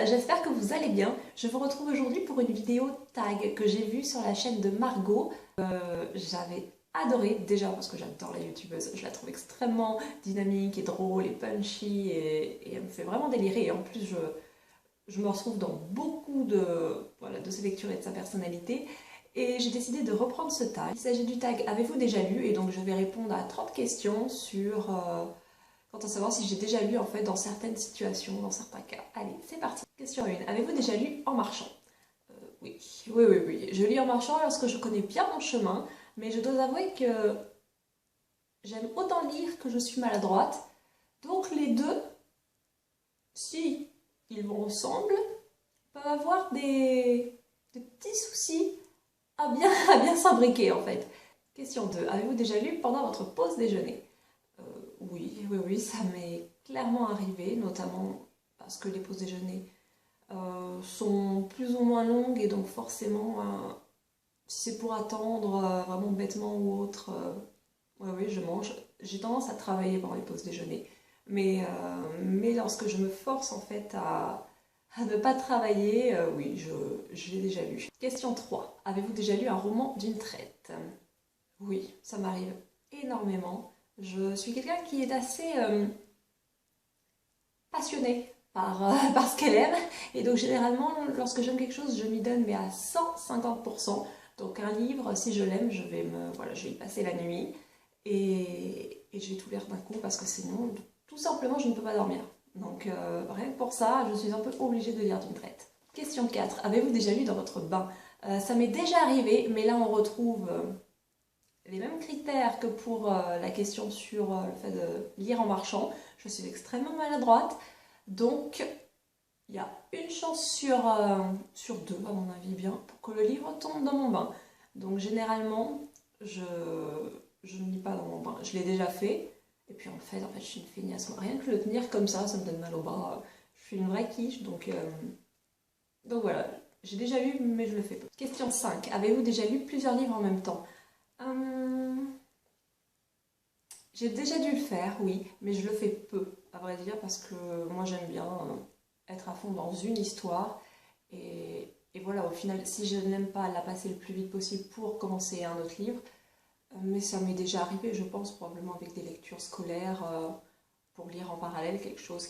j'espère que vous allez bien. Je vous retrouve aujourd'hui pour une vidéo tag que j'ai vue sur la chaîne de Margot. J'avais adoré, déjà parce que j'adore la youtubeuse, je la trouve extrêmement dynamique et drôle et punchy et elle me fait vraiment délirer. Et en plus, je me retrouve dans beaucoup de ses lectures et de sa personnalité. Et j'ai décidé de reprendre ce tag. Il s'agit du tag «Avez-vous déjà lu?» et donc je vais répondre à 30 questions sur... quant à savoir si j'ai déjà lu en fait dans certaines situations, dans certains cas. Allez, c'est parti. Question 1. Avez-vous déjà lu en marchant? Oui, oui. Je lis en marchant lorsque je connais bien mon chemin, mais je dois avouer que j'aime autant lire que je suis maladroite. Donc les deux, si ils vont ensemble, peuvent avoir des petits soucis à bien s'imbriquer en fait. Question 2. Avez-vous déjà lu pendant votre pause déjeuner? Oui, ça m'est clairement arrivé, notamment parce que les pauses déjeuner sont plus ou moins longues et donc forcément, si c'est pour attendre vraiment bêtement ou autre, oui, je mange. J'ai tendance à travailler pendant les pauses déjeuner, mais lorsque je me force en fait à ne pas travailler, oui, je l'ai déjà lu. Question 3. Avez-vous déjà lu un roman d'une traite? Oui, ça m'arrive énormément. Je suis quelqu'un qui est assez passionné par ce qu'elle aime. Et donc généralement, lorsque j'aime quelque chose, je m'y donne mais à 150%. Donc un livre, si je l'aime, je vais y passer la nuit et je vais tout lire d'un coup parce que sinon, tout simplement, je ne peux pas dormir. Donc rien que pour ça, je suis un peu obligée de lire d'une traite. Question 4. Avez-vous déjà lu dans votre bain? Ça m'est déjà arrivé, mais là on retrouve les mêmes critères que pour la question sur le fait de lire en marchant. Je suis extrêmement maladroite, donc il y a une chance sur deux, à mon avis bien, pour que le livre tombe dans mon bain. Donc généralement, je ne lis pas dans mon bain. Je l'ai déjà fait, et puis en fait, je suis une feignasse. Rien que le tenir comme ça me donne mal au bras. Je suis une vraie quiche, donc voilà. J'ai déjà lu, mais je le fais peu. Question 5. Avez-vous déjà lu plusieurs livres en même temps? J'ai déjà dû le faire, oui, mais je le fais peu, à vrai dire, parce que moi j'aime bien être à fond dans une histoire. Et voilà, au final, si je n'aime pas la passer le plus vite possible pour commencer un autre livre, mais ça m'est déjà arrivé, je pense, probablement avec des lectures scolaires, pour lire en parallèle quelque chose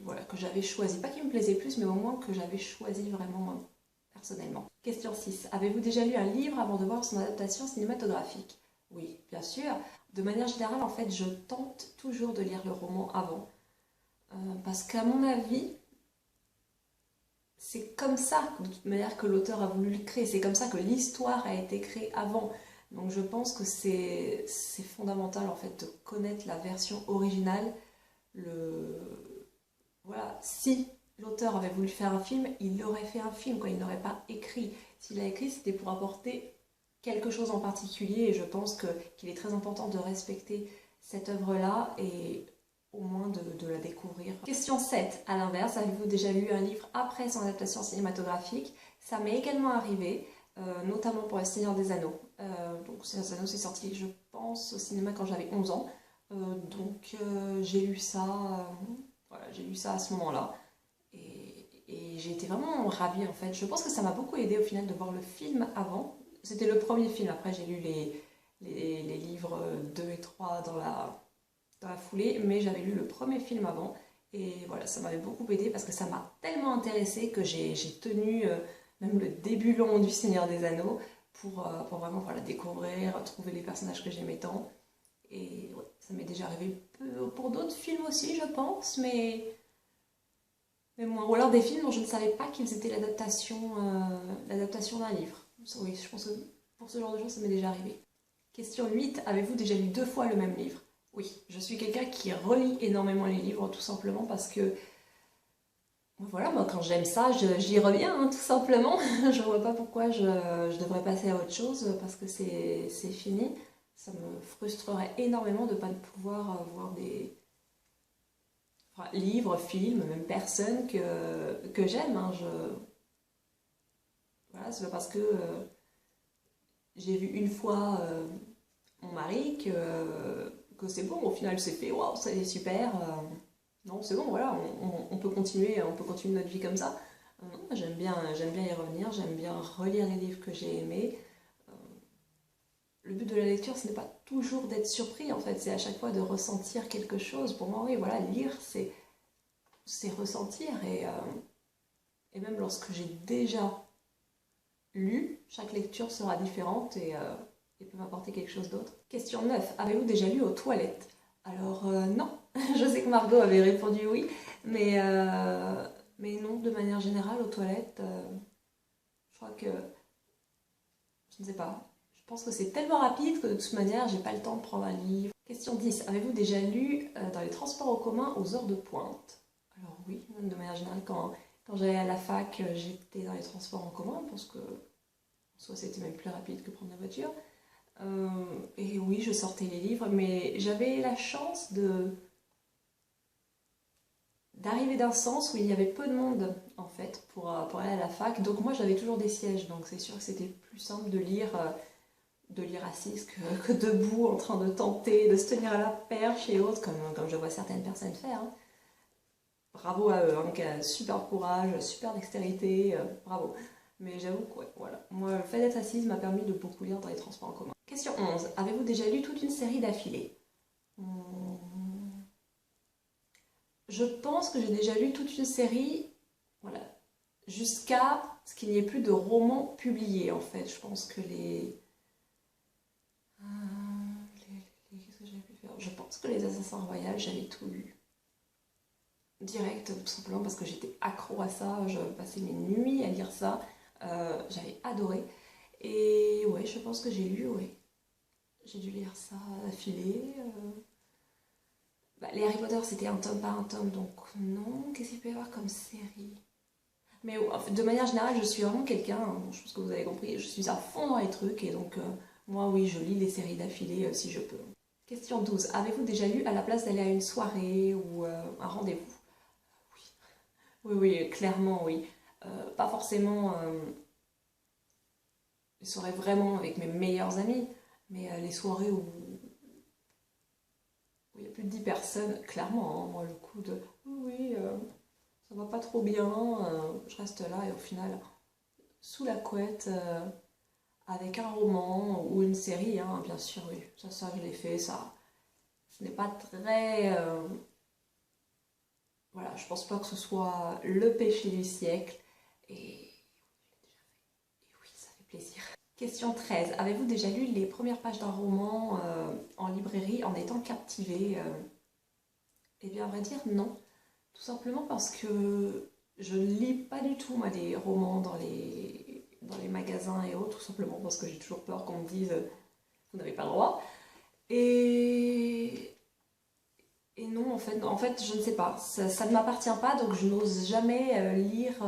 voilà, que j'avais choisi. Pas qui me plaisait plus, mais au moins que j'avais choisi vraiment personnellement. Question 6. Avez-vous déjà lu un livre avant de voir son adaptation cinématographique? Oui, bien sûr. De manière générale, en fait, je tente toujours de lire le roman avant. Parce qu'à mon avis, c'est comme ça, de toute manière, que l'auteur a voulu le créer. C'est comme ça que l'histoire a été créée avant. Donc je pense que c'est fondamental, en fait, de connaître la version originale. Voilà, si l'auteur avait voulu faire un film, il aurait fait un film, quoi. Il n'aurait pas écrit. S'il a écrit, c'était pour apporter quelque chose en particulier et je pense qu'il est très important de respecter cette œuvre-là et au moins de la découvrir. Question 7. À l'inverse, avez-vous déjà lu un livre après son adaptation cinématographique? Ça m'est également arrivé, notamment pour Le Seigneur des Anneaux. Donc, Le Seigneur des Anneaux, c'est sorti, je pense, au cinéma quand j'avais 11 ans. J'ai lu ça, voilà, j'ai lu ça à ce moment-là. Et j'ai été vraiment ravie en fait. Je pense que ça m'a beaucoup aidé au final de voir le film avant. C'était le premier film, après j'ai lu les livres 2 et 3 dans la foulée, mais j'avais lu le premier film avant. Et voilà, ça m'avait beaucoup aidé parce que ça m'a tellement intéressée que j'ai tenu même le début long du Seigneur des Anneaux pour vraiment voilà, découvrir, trouver les personnages que j'aimais tant. Et ouais, ça m'est déjà arrivé pour d'autres films aussi, je pense, mais moins. Ou alors des films dont je ne savais pas qu'ils étaient l'adaptation d'un livre. Oui, je pense que pour ce genre de choses, ça m'est déjà arrivé. Question 8. Avez-vous déjà lu 2 fois le même livre? Oui, je suis quelqu'un qui relit énormément les livres, tout simplement parce que, voilà, moi quand j'aime ça, j'y reviens, hein, tout simplement. Je vois pas pourquoi je devrais passer à autre chose, parce que c'est fini. Ça me frustrerait énormément de ne pas pouvoir voir livres, films, même personnes que j'aime. Hein, voilà, c'est pas parce que j'ai vu une fois mon mari que c'est bon, au final c'est fait, waouh, c'est super. non, c'est bon, voilà, on peut continuer notre vie comme ça. Non, j'aime bien y revenir, j'aime bien relire les livres que j'ai aimés. Le but de la lecture, ce n'est pas toujours d'être surpris, en fait, c'est à chaque fois de ressentir quelque chose. Pour moi, oui, voilà, lire, c'est ressentir. Et même lorsque j'ai déjà lu, chaque lecture sera différente et peut m'apporter quelque chose d'autre. Question 9. Avez-vous déjà lu aux toilettes? Alors, non. Je sais que Margot avait répondu oui, mais non, de manière générale, aux toilettes, je crois que, je ne sais pas, je pense que c'est tellement rapide que de toute manière, j'ai pas le temps de prendre un livre. Question 10. Avez-vous déjà lu dans les transports en commun aux heures de pointe? Alors oui, de manière générale, quand j'allais à la fac, j'étais dans les transports en commun parce que soit c'était même plus rapide que prendre la voiture. Et oui, je sortais les livres, mais j'avais la chance d'arriver d'un sens où il y avait peu de monde en fait pour aller à la fac. Donc moi j'avais toujours des sièges, donc c'est sûr que c'était plus simple de lire assise que debout en train de tenter, de se tenir à la perche et autres, comme je vois certaines personnes faire. Hein. Bravo à eux, hein, super courage, super dextérité, bravo. Mais j'avoue que ouais, voilà. Moi, le fait d'être assise m'a permis de beaucoup lire dans les transports en commun. Question 11. Avez-vous déjà lu toute une série d'affilée? Je pense que j'ai déjà lu toute une série, voilà, jusqu'à ce qu'il n'y ait plus de romans publiés, en fait. Je pense que qu'est-ce que j'avais pu faire? Je pense que les Assassins Royaux, j'avais tout lu. Direct, tout simplement parce que j'étais accro à ça, je passais mes nuits à lire ça, j'avais adoré. Et ouais, je pense que j'ai lu, ouais. J'ai dû lire ça d'affilée. Bah, les Harry Potter, c'était un tome par un tome, donc non. Qu'est-ce qu'il peut y avoir comme série? Mais de manière générale, je suis vraiment quelqu'un, hein, je pense que vous avez compris, je suis à fond dans les trucs, et donc moi, oui, je lis les séries d'affilée si je peux. Question 12. Avez-vous déjà lu à la place d'aller à une soirée ou un rendez-vous? Oui, oui, clairement, oui. Pas forcément les soirées vraiment avec mes meilleurs amis, mais les soirées où il y a plus de 10 personnes, clairement, hein, moi, le coup de oui, oui, ça va pas trop bien, je reste là et au final, sous la couette, avec un roman ou une série, hein, bien sûr, oui, ça je l'ai fait, ça. Ce n'est pas très. Voilà, je pense pas que ce soit le péché du siècle. Et oui, ça fait plaisir. Question 13. Avez-vous déjà lu les premières pages d'un roman en librairie en étant captivé? Eh bien, à vrai dire, non. Tout simplement parce que je ne lis pas du tout, moi, des romans dans les magasins et autres, tout simplement parce que j'ai toujours peur qu'on me dise vous n'avez pas le droit. Et, et non, en fait, je ne sais pas. Ça ne m'appartient pas, donc je n'ose jamais lire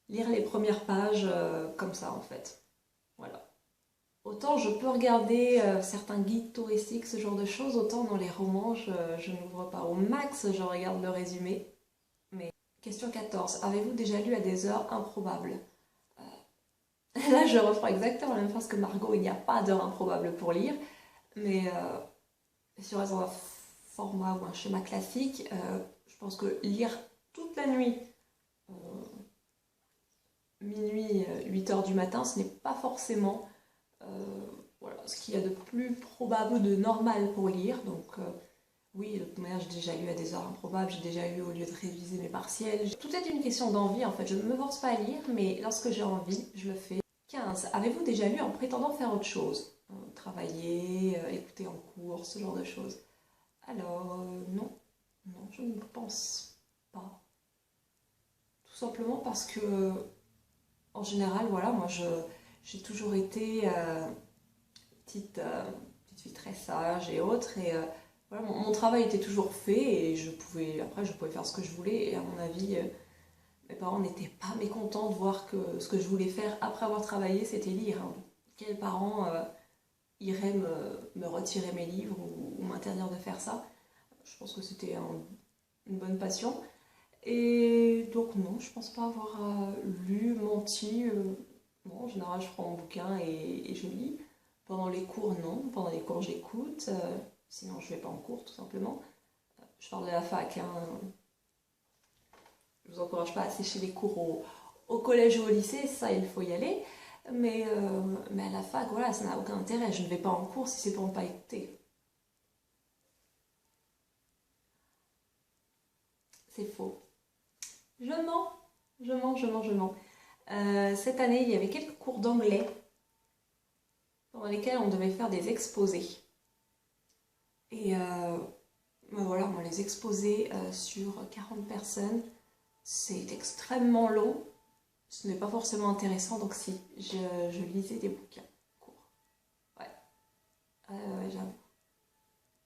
les premières pages comme ça, en fait. Voilà. Autant je peux regarder certains guides touristiques, ce genre de choses, autant dans les romans, je n'ouvre pas. Au max, je regarde le résumé. Mais question 14. Avez-vous déjà lu à des heures improbables? Là, je reprends exactement la même phrase que Margot. Il n'y a pas d'heure improbable pour lire. Mais si on reste dans un format ou un schéma classique, je pense que lire toute la nuit, euh, minuit, 8 heures du matin, ce n'est pas forcément voilà, ce qu'il y a de plus probable ou de normal pour lire. Donc oui, de toute manière, j'ai déjà lu à des heures improbables, j'ai déjà lu au lieu de réviser mes partiels. Tout est une question d'envie en fait. Je ne me force pas à lire, mais lorsque j'ai envie, je le fais. 15. Avez-vous déjà lu en prétendant faire autre chose? Travailler, écouter en cours, ce genre de choses. Alors, non. Non, je ne pense pas. Tout simplement parce que, en général, voilà, j'ai toujours été petite fille très sage et autres. Et voilà, mon travail était toujours fait et après, je pouvais faire ce que je voulais. Et à mon avis, mes parents n'étaient pas mécontents de voir que ce que je voulais faire après avoir travaillé, c'était lire. Hein. Quels parents iraient me retirer mes livres ou m'interdire de faire ça? Je pense que c'était une bonne passion. Et donc non, je pense pas avoir lu, menti. Non, en général, je prends mon bouquin et je lis. Pendant les cours, non. Pendant les cours, j'écoute. Sinon, je vais pas en cours, tout simplement. je parle de la fac, hein. Je vous encourage pas à sécher les cours au collège ou au lycée, ça il faut y aller. Mais à la fac, voilà, ça n'a aucun intérêt. Je ne vais pas en cours si c'est pour ne pas écouter. C'est faux. Je mens, je mens, je mens, je mens. Cette année, il y avait quelques cours d'anglais pendant lesquels on devait faire des exposés. Et ben voilà, moi les exposés sur 40 personnes, c'est extrêmement long. Ce n'est pas forcément intéressant, donc si, je lisais des bouquins courts. Ouais, ouais, j'avoue.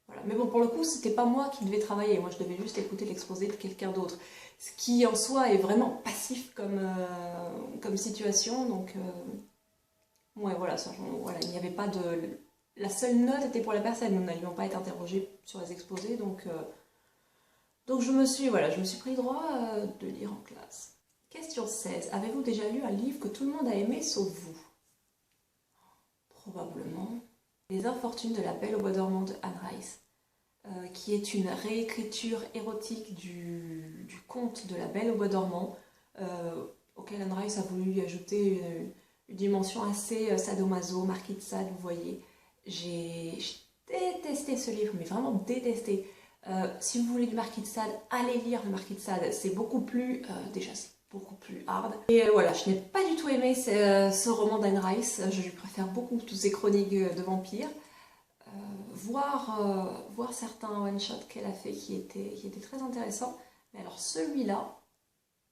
Voilà. Mais bon, pour le coup, c'était pas moi qui devais travailler. Moi, je devais juste écouter l'exposé de quelqu'un d'autre. Ce qui, en soi, est vraiment passif comme situation. Donc, ouais, voilà, voilà, il n'y avait pas de... La seule note était pour la personne. Nous n'allions pas être interrogés sur les exposés. Donc voilà, je me suis pris le droit de lire en classe. Question 16. Avez-vous déjà lu un livre que tout le monde a aimé sauf vous? Probablement. Les Infortunes de la Belle au bois dormant de Anne Rice. Qui est une réécriture érotique du conte de la Belle au bois dormant, auquel Anne Rice a voulu lui ajouter une dimension assez sadomaso, marquis de Sade, vous voyez. J'ai détesté ce livre, mais vraiment détesté. Si vous voulez du marquis de Sade, allez lire le marquis de Sade, c'est beaucoup plus, déjà c'est beaucoup plus hard. Et voilà, je n'ai pas du tout aimé ce roman d'Anne Rice, je lui préfère beaucoup toutes ces chroniques de vampires. Voir certains one-shots qu'elle a fait qui étaient très intéressants. Mais alors celui-là,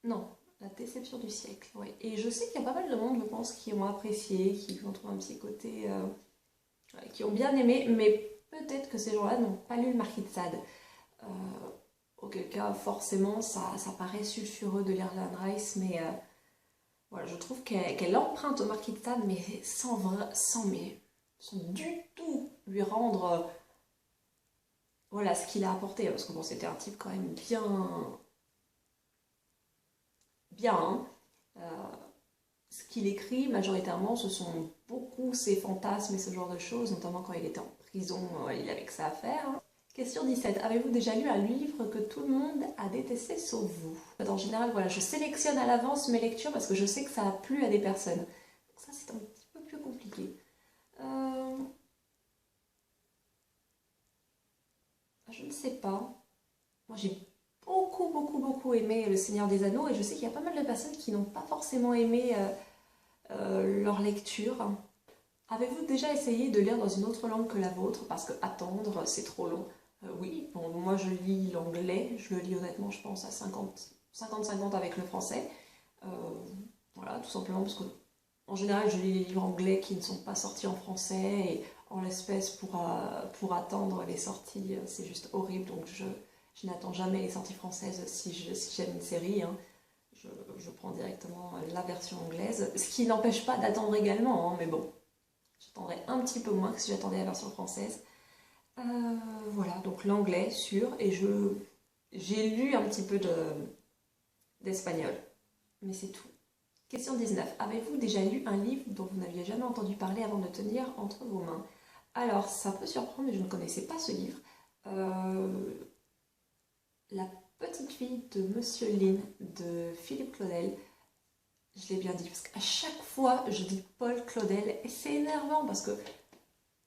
non, la déception du siècle. Ouais. Et je sais qu'il y a pas mal de monde, je pense, qui ont apprécié, qui ont trouvé un petit côté, qui ont bien aimé, mais peut-être que ces gens-là n'ont pas lu le Marquis de Sade. Auquel cas, forcément, ça paraît sulfureux de lire Anne Rice, mais voilà, je trouve qu'elle emprunte au Marquis de Sade, mais sans du tout lui rendre voilà ce qu'il a apporté, parce que bon, c'était un type quand même bien, hein. Ce qu'il écrit majoritairement, ce sont beaucoup ses fantasmes et ce genre de choses, notamment quand il était en prison, il avait que ça à faire, hein. Question 17. Avez-vous déjà lu un livre que tout le monde a détesté sauf vous? En général, voilà, je sélectionne à l'avance mes lectures parce que je sais que ça a plu à des personnes. Donc ça, c'est un petit peu plus compliqué. Je ne sais pas. Moi, j'ai beaucoup aimé Le Seigneur des Anneaux et je sais qu'il y a pas mal de personnes qui n'ont pas forcément aimé leur lecture. Avez-vous déjà essayé de lire dans une autre langue que la vôtre? Parce que attendre, c'est trop long. Oui, bon, moi je lis l'anglais, je le lis honnêtement, je pense à 50-50 avec le français. Euh, voilà, tout simplement parce que en général, je lis les livres anglais qui ne sont pas sortis en français et en l'espèce pour attendre les sorties, c'est juste horrible. Donc je n'attends jamais les sorties françaises si j'aime une série, hein. Je prends directement la version anglaise, ce qui n'empêche pas d'attendre également, hein, mais bon, j'attendrai un petit peu moins que si j'attendais la version française. Voilà, donc l'anglais sûr, et j'ai lu un petit peu d'espagnol, mais c'est tout. Question 19. Avez-vous déjà lu un livre dont vous n'aviez jamais entendu parler avant de tenir entre vos mains? Alors, ça peut surprendre, mais je ne connaissais pas ce livre. La petite fille de Monsieur Lin, de Philippe Claudel. Je l'ai bien dit, parce qu'à chaque fois, je dis Paul Claudel, et c'est énervant, parce que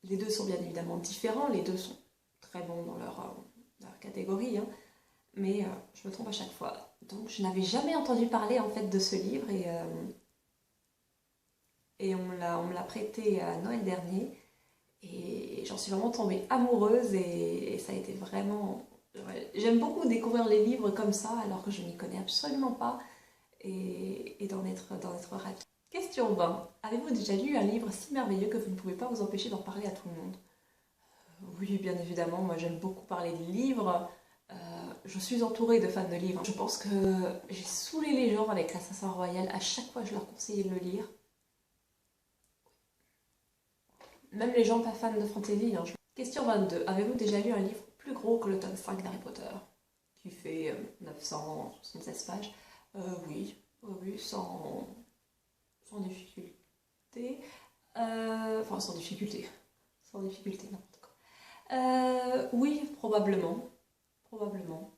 les deux sont bien évidemment différents, les deux sont très bons dans leur catégorie, hein, mais je me trompe à chaque fois. Donc je n'avais jamais entendu parler en fait de ce livre et on me l'a prêté à Noël dernier et j'en suis vraiment tombée amoureuse et ça a été vraiment... Ouais, j'aime beaucoup découvrir les livres comme ça alors que je n'y connais absolument pas et d'en être ravie. Question 20. Avez-vous déjà lu un livre si merveilleux que vous ne pouvez pas vous empêcher d'en parler à tout le monde? Oui, bien évidemment, moi j'aime beaucoup parler de livres. Je suis entourée de fans de livres. Je pense que j'ai saoulé les gens avec l'Assassin Royal. À chaque fois, je leur conseillais de le lire. Même les gens pas fans de fantasy, hein. Question 22. Avez-vous déjà lu un livre plus gros que le tome 5 d'Harry Potter? Qui fait 976 pages. Oui, oui, sans difficulté. Enfin, sans difficulté. Sans difficulté, n'importe quoi. Oui, probablement. probablement.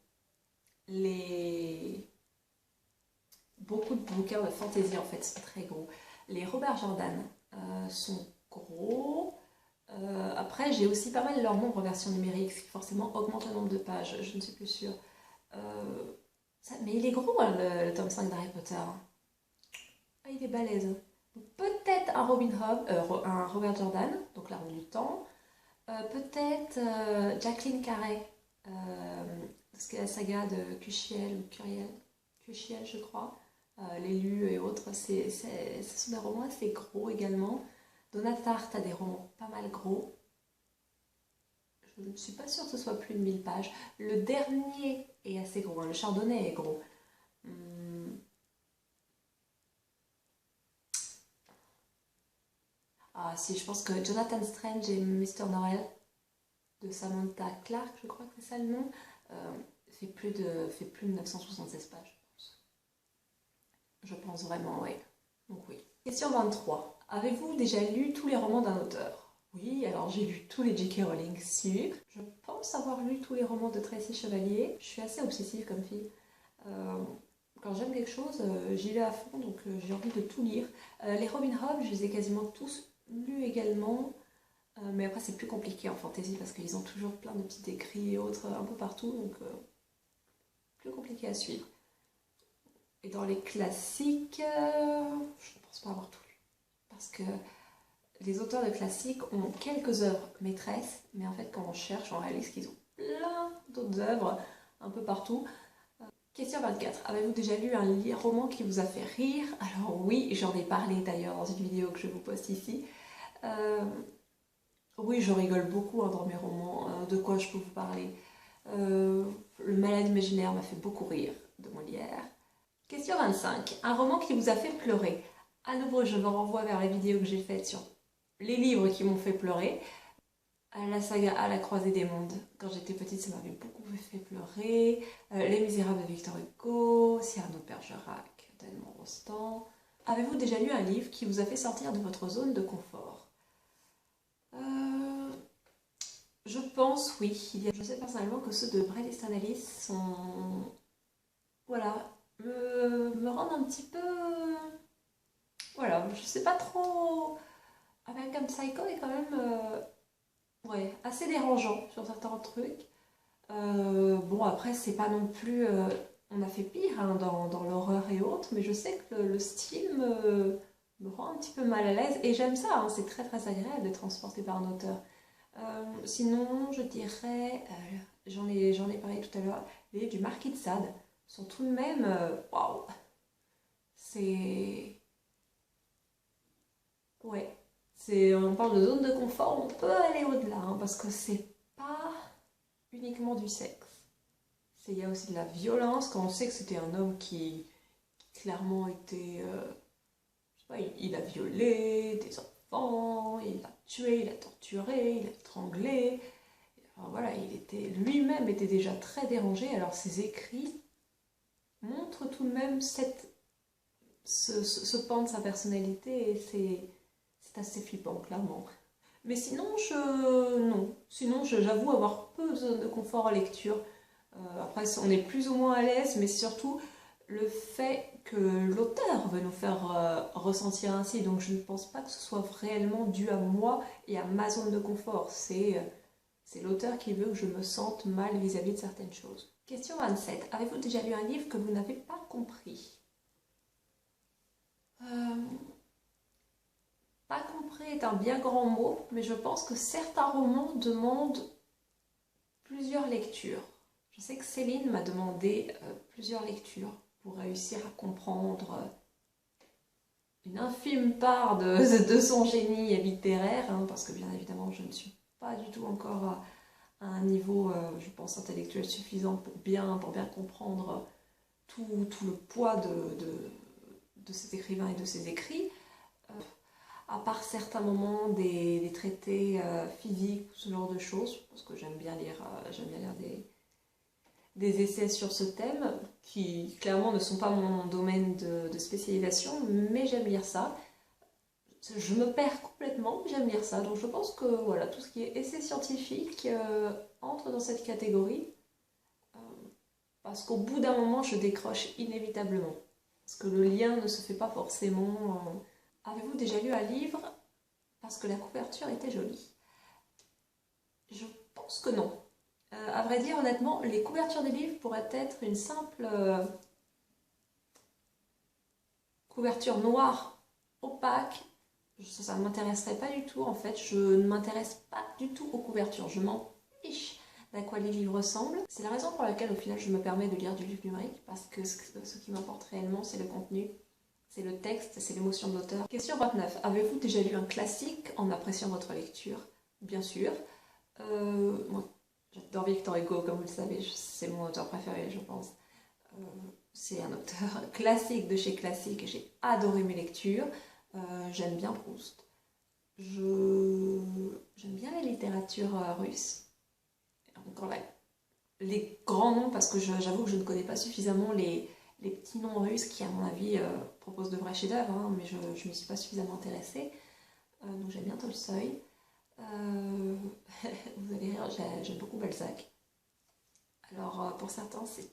Beaucoup de bouquins de fantasy en fait sont très gros. Les Robert Jordan sont gros. Après, j'ai aussi pas mal leur nombre en version numérique, ce qui forcément augmente le nombre de pages, je ne suis plus sûre. Mais il est gros, hein, le tome 5 d'Harry Potter. Ah, il est balèze. Peut-être un un Robert Jordan, donc La Roue du Temps. Peut-être Jacqueline Carey, c'est la saga de Cuchiel ou Curiel, Cuchiel je crois, L'élu et autres. Ce sont des romans assez gros également. Donna Tartt a des romans pas mal gros. Je ne suis pas sûre que ce soit plus de 1000 pages. Le dernier est assez gros, hein. Le Chardonnay est gros. Ah si, je pense que Jonathan Strange et Mr. Norrell de Samantha Clark, je crois que c'est ça le nom, fait plus de 976 pages. Je pense vraiment, oui. Donc oui. Question 23. Avez-vous déjà lu tous les romans d'un auteur? Oui, alors j'ai lu tous les J.K. Rowling, sûr. Je pense avoir lu tous les romans de Tracy Chevalier. Je suis assez obsessive comme fille. Quand j'aime quelque chose, j'y vais à fond, donc j'ai envie de tout lire. Les Robin Hood, je les ai quasiment tous lus également. Mais après, c'est plus compliqué en fantasy parce qu'ils ont toujours plein de petits écrits et autres un peu partout, donc plus compliqué à suivre. Et dans les classiques, je ne pense pas avoir tout lu. Parce que les auteurs de classiques ont quelques œuvres maîtresses, mais en fait, quand on cherche, on réalise qu'ils ont plein d'autres œuvres un peu partout. Question 24. Avez-vous déjà lu un roman qui vous a fait rire? Alors oui, j'en ai parlé d'ailleurs dans une vidéo que je vous poste ici. Oui, je rigole beaucoup dans mes romans. De quoi je peux vous parler? Le Malade imaginaire m'a fait beaucoup rire, de Molière. Question 25. Un roman qui vous a fait pleurer. À nouveau, je me renvoie vers les vidéos que j'ai faites sur les livres qui m'ont fait pleurer. La saga À la croisée des mondes. Quand j'étais petite, ça m'avait beaucoup fait pleurer. Les Misérables de Victor Hugo, Cyrano de Bergerac, d'Edmond Rostand. Avez-vous déjà lu un livre qui vous a fait sortir de votre zone de confort? Je pense, oui. Je sais personnellement que ceux de Bret Easton Ellis sont... Voilà, me rendent un petit peu... Voilà, je sais pas trop... American Psycho est quand même ouais, assez dérangeant sur certains trucs. Bon, après, c'est pas non plus... on a fait pire hein, dans l'horreur et autres, mais je sais que le style me rend un petit peu mal à l'aise. Et j'aime ça, hein, c'est très très agréable d'être transporté par un auteur. Sinon, je dirais, j'en ai parlé tout à l'heure, les livres du Marquis de Sade sont tout de même, waouh, c'est, ouais, on parle de zone de confort, on peut aller au-delà, hein, parce que c'est pas uniquement du sexe, il y a aussi de la violence, quand on sait que c'était un homme qui clairement était, je sais pas, il a violé des enfants, il a tué, il a torturé, il a étranglé. Alors voilà, lui-même était déjà très dérangé, alors ses écrits montrent tout de même ce pan de sa personnalité et c'est assez flippant, clairement. Mais sinon, non. Sinon, j'avoue avoir peu de zone de confort en lecture. Après, on est plus ou moins à l'aise, mais surtout le fait que l'auteur veut nous faire ressentir ainsi. Donc, je ne pense pas que ce soit réellement dû à moi et à ma zone de confort. C'est l'auteur qui veut que je me sente mal vis-à-vis de certaines choses. Question 27. Avez-vous déjà lu un livre que vous n'avez pas compris? Pas compris est un bien grand mot, mais je pense que certains romans demandent plusieurs lectures. Je sais que Céline m'a demandé plusieurs lectures pour réussir à comprendre une infime part de son génie littéraire, hein, parce que bien évidemment je ne suis pas du tout encore à un niveau, je pense, intellectuel suffisant pour bien comprendre tout le poids de cet écrivain et de ses écrits. À part certains moments des traités physiques, ce genre de choses, parce que j'aime bien lire des essais sur ce thème, qui clairement ne sont pas mon domaine de spécialisation, mais j'aime lire ça. Je me perds complètement, mais j'aime lire ça. Donc je pense que voilà, tout ce qui est essai scientifique entre dans cette catégorie. parce qu'au bout d'un moment, je décroche inévitablement. Parce que le lien ne se fait pas forcément. Avez-vous déjà lu un livre parce que la couverture était jolie? Je pense que non. À vrai dire, honnêtement, les couvertures des livres pourraient être une simple couverture noire opaque. Ça ne m'intéresserait pas du tout. En fait, je ne m'intéresse pas du tout aux couvertures. Je m'en fiche d'à quoi les livres ressemblent. C'est la raison pour laquelle, au final, je me permets de lire du livre numérique, parce que ce qui m'importe réellement, c'est le contenu, c'est le texte, c'est l'émotion de l'auteur. Question 29. Avez-vous déjà lu un classique en appréciant votre lecture? Bien sûr. Moi, j'adore Victor Hugo, comme vous le savez, c'est mon auteur préféré, je pense. C'est un auteur classique de chez classique, j'ai adoré mes lectures. J'aime bien Proust. J'aime bien la littérature russe. Encore là, les grands noms, parce que j'avoue que je ne connais pas suffisamment les petits noms russes qui, à mon avis, proposent de vrais chefs-d'œuvre, hein, mais je ne m'y suis pas suffisamment intéressée. Donc j'aime bien Tolstoï. Vous allez rire, j'aime beaucoup Balzac. Alors pour certains c'est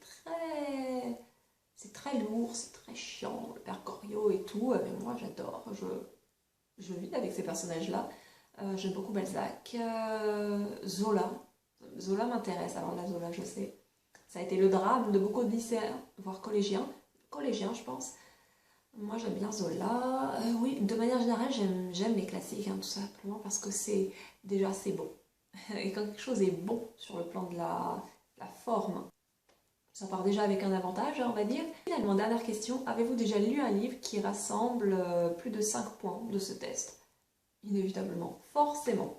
très lourd, c'est très chiant, le père Goriot et tout, mais moi j'adore, je vis avec ces personnages-là. J'aime beaucoup Balzac. Zola m'intéresse, alors la Zola je sais. Ça a été le drame de beaucoup de lycéens, voire collégiens, je pense. Moi j'aime bien Zola. Oui, de manière générale j'aime les classiques, hein, tout simplement parce que déjà c'est beau. Et quand quelque chose est bon sur le plan de la forme, ça part déjà avec un avantage, hein, on va dire. Finalement, dernière question, avez-vous déjà lu un livre qui rassemble plus de 5 points de ce test? Inévitablement, forcément.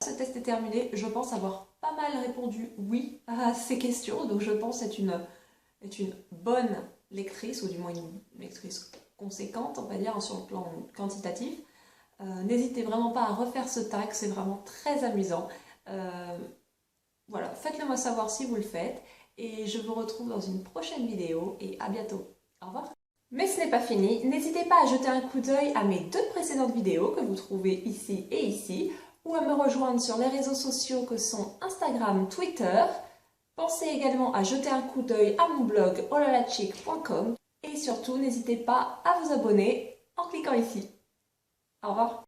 Ce test est terminé, je pense avoir pas mal répondu oui à ces questions, donc je pense être une bonne lectrice, ou du moins une lectrice conséquente, on va dire, sur le plan quantitatif. N'hésitez vraiment pas à refaire ce tag, c'est vraiment très amusant. Voilà, faites-le moi savoir si vous le faites, et je vous retrouve dans une prochaine vidéo, et à bientôt. Au revoir. Mais ce n'est pas fini, n'hésitez pas à jeter un coup d'œil à mes 2 précédentes vidéos que vous trouvez ici et ici, ou à me rejoindre sur les réseaux sociaux que sont Instagram, Twitter. Pensez également à jeter un coup d'œil à mon blog olalachick.com, et surtout n'hésitez pas à vous abonner en cliquant ici. Au revoir.